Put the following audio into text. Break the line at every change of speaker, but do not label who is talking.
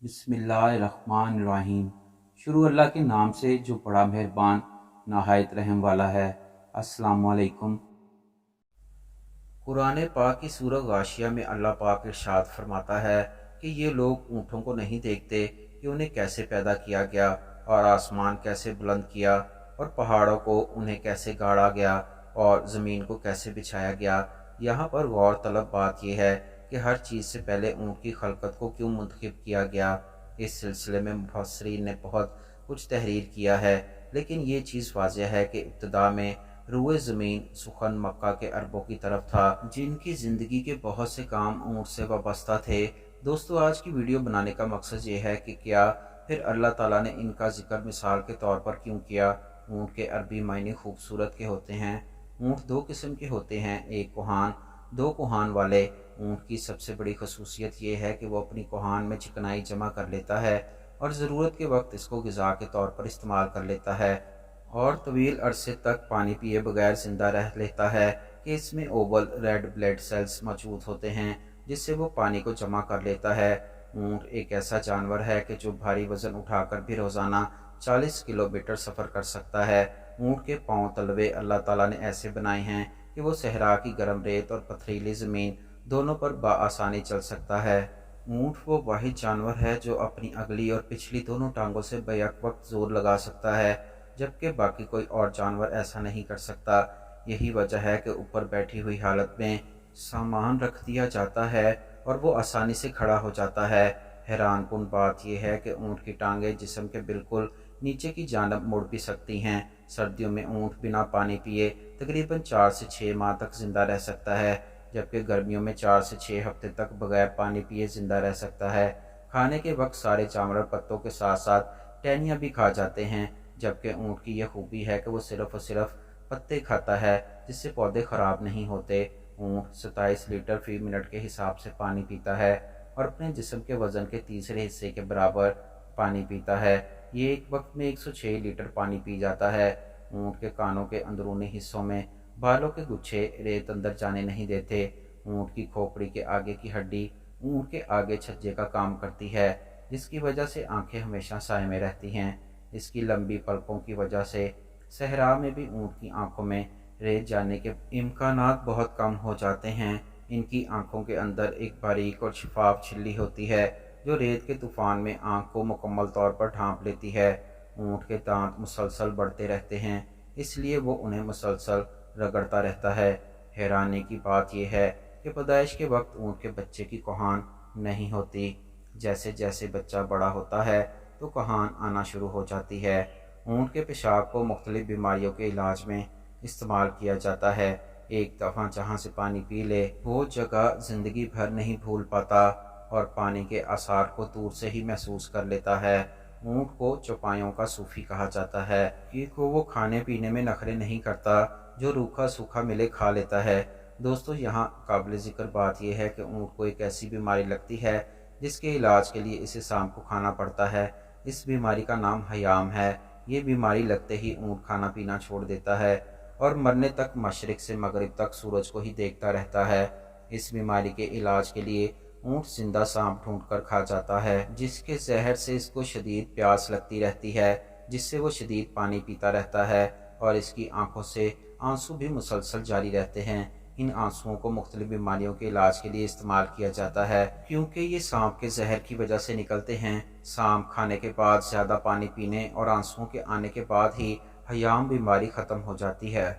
बिस्मिल्लाहिर्रहमानिर्रहीम। शुरू अल्लाह के नाम से जो बड़ा मेहरबान नहायत रहम वाला है। अस्सलामु अलैकुम। कुरान पाक की सूरह गाशिया में अल्लाह पाक इरशाद फरमाता है कि ये लोग ऊँटों को नहीं देखते कि उन्हें कैसे पैदा किया गया और आसमान कैसे बुलंद किया और पहाड़ों को उन्हें कैसे गाड़ा गया और ज़मीन को कैसे बिछाया गया। यहाँ पर गौर तलब बात यह है कि हर चीज़ से पहले ऊँट की खलकत को क्यों मुंतखब किया गया। इस सिलसिले में मुफस्सिरीन ने बहुत कुछ तहरीर किया है, लेकिन ये चीज़ वाज़ेह है कि इब्तिदा में रूए ज़मीन सुखन मक्का के अरबों की तरफ था, जिनकी ज़िंदगी के बहुत से काम ऊँट से वाबस्ता थे। दोस्तों, आज की वीडियो बनाने का मकसद ये है कि क्या फिर अल्लाह ताला ने इनका जिक्र मिसाल के तौर पर क्यों किया। ऊँट के अरबी मायने खूबसूरत के होते हैं। ऊँट दो किस्म के होते हैं, एक कोहान, दो कोहान वाले। ऊँट की सबसे बड़ी खसूसियत ये है कि वो अपनी कोहान में चिकनाई जमा कर लेता है और ज़रूरत के वक्त इसको ग़िज़ा के तौर पर इस्तेमाल कर लेता है और तवील अरसे तक पानी पिए बगैर ज़िंदा रह लेता है कि इसमें ओवल रेड ब्लड सेल्स मौजूद होते हैं जिससे वो पानी को जमा कर लेता है। ऊँट एक ऐसा जानवर है कि जो भारी वज़न उठाकर भी रोज़ाना 40 किलोमीटर सफ़र कर सकता है। ऊँट के पाँव तलवे अल्लाह ताला ने ऐसे बनाए हैं कि वो सहरा की गर्म रेत और पथरीली ज़मीन दोनों पर बआसानी चल सकता है। ऊँट वो वाहिद जानवर है जो अपनी अगली और पिछली दोनों टांगों से बैक वक्त जोर लगा सकता है, जबकि बाकी कोई और जानवर ऐसा नहीं कर सकता। यही वजह है कि ऊपर बैठी हुई हालत में सामान रख दिया जाता है और वो आसानी से खड़ा हो जाता है। हैरान कुन बात यह है कि ऊँट की टांगें जिस्म के बिल्कुल नीचे की जानब मुड़ भी सकती हैं। सर्दियों में ऊँट बिना पानी पिए तकरीबन 4 से 6 माह तक ज़िंदा रह सकता है, जबकि गर्मियों में 4 से 6 हफ्ते तक बगैर पानी पिए ज़िंदा रह सकता है। खाने के वक्त सारे जानवर पत्तों के साथ साथ टहनियाँ भी खा जाते हैं, जबकि ऊँट की यह खूबी है कि वो सिर्फ़ और सिर्फ पत्ते खाता है जिससे पौधे ख़राब नहीं होते। ऊँट 27 लीटर फी मिनट के हिसाब से पानी पीता है और अपने जिस्म के वज़न के तीसरे हिस्से के बराबर पानी पीता है। ये एक वक्त में 106 लीटर पानी पी जाता है। ऊँट के कानों के अंदरूनी हिस्सों में बालों के गुच्छे रेत अंदर जाने नहीं देते। ऊँट की खोपड़ी के आगे की हड्डी ऊँट के आगे छज्जे का काम करती है, जिसकी वजह से आंखें हमेशा साए में रहती हैं। इसकी लंबी पलकों की वजह से सहरा में भी ऊँट की आंखों में रेत जाने के इम्कानात बहुत कम हो जाते हैं। इनकी आंखों के अंदर एक बारीक और शफाफ झिल्ली होती है जो रेत के तूफान में आंख को मुकम्मल तौर पर ढांप लेती है। ऊँट के दांत मुसलसल बढ़ते रहते हैं, इसलिए वो उन्हें मुसलसल रगड़ता रहता है। हैरानी की बात यह है कि पैदाइश के वक्त ऊँट के बच्चे की कोहान नहीं होती। जैसे जैसे बच्चा बड़ा होता है तो कोहान आना शुरू हो जाती है। ऊँट के पेशाब को मुख्तलिफ बीमारियों के इलाज में इस्तेमाल किया जाता है। एक दफ़ा जहाँ से पानी पी ले वो जगह ज़िंदगी भर नहीं भूल पाता और पानी के आसार को दूर से ही महसूस कर लेता है। ऊँट को चौपायों का सूफी कहा जाता है कि वो खाने पीने में नखरे नहीं करता, जो रूखा सूखा मिले खा लेता है। दोस्तों, यहाँ काबिल ज़िक्र बात यह है कि ऊँट को एक ऐसी बीमारी लगती है जिसके इलाज के लिए इसे शाम को खाना पड़ता है। इस बीमारी का नाम हयाम है। ये बीमारी लगते ही ऊँट खाना पीना छोड़ देता है और मरने तक मशरिक़ से मगरिब तक सूरज को ही देखता रहता है। इस बीमारी के इलाज के लिए ऊँट जिंदा सांप ढूंढ कर खा जाता है, जिसके जहर से इसको शदीद प्यास लगती रहती है, जिससे वो शदीद पानी पीता रहता है और इसकी आंखों से आंसू भी मुसलसल जारी रहते हैं। इन आंसुओं को मुख्तलिफ बीमारियों के इलाज के लिए इस्तेमाल किया जाता है, क्योंकि ये सांप के जहर की वजह से निकलते हैं। सांप खाने के बाद ज़्यादा पानी पीने और आंसुओं के आने के बाद ही हयाम बीमारी ख़त्म हो जाती है।